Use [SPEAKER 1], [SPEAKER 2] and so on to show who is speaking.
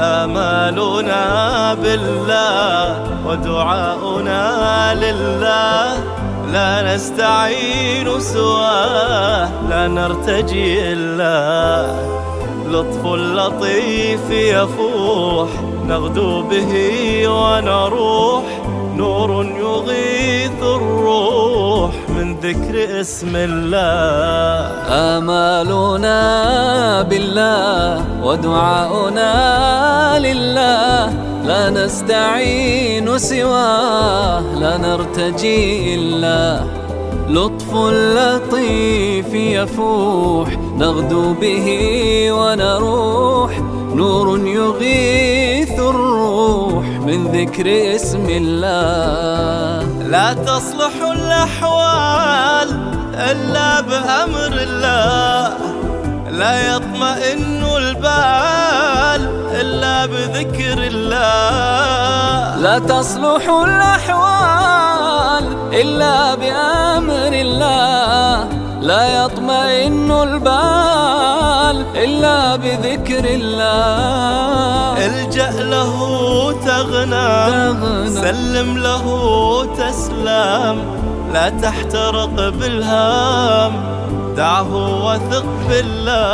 [SPEAKER 1] آمالنا بالله ودعاؤنا لله، لا نستعين سواه، لا نرتجي إلا لطف لطيف يفوح، نغدو به ونروح، نور يغيث الروح من ذكر اسم الله.
[SPEAKER 2] آمالنا بالله ودعاؤنا لله، لا نستعين سواه، لا نرتجي إلا لطف لطيف يفوح، نغدو به ونروح، نور يغيث الروح من ذكر اسم الله.
[SPEAKER 1] لا تصلح الأحوال إلا بأمر الله، لا يطمئن البال إلا بذكر الله.
[SPEAKER 2] لا تصلح الأحوال إلا بأمر الله، لا يطمئن البال إلا بذكر الله.
[SPEAKER 1] الجأ له تغنى، سلم له تسلم، لا تحترق بالهام، دعه وثق بالله.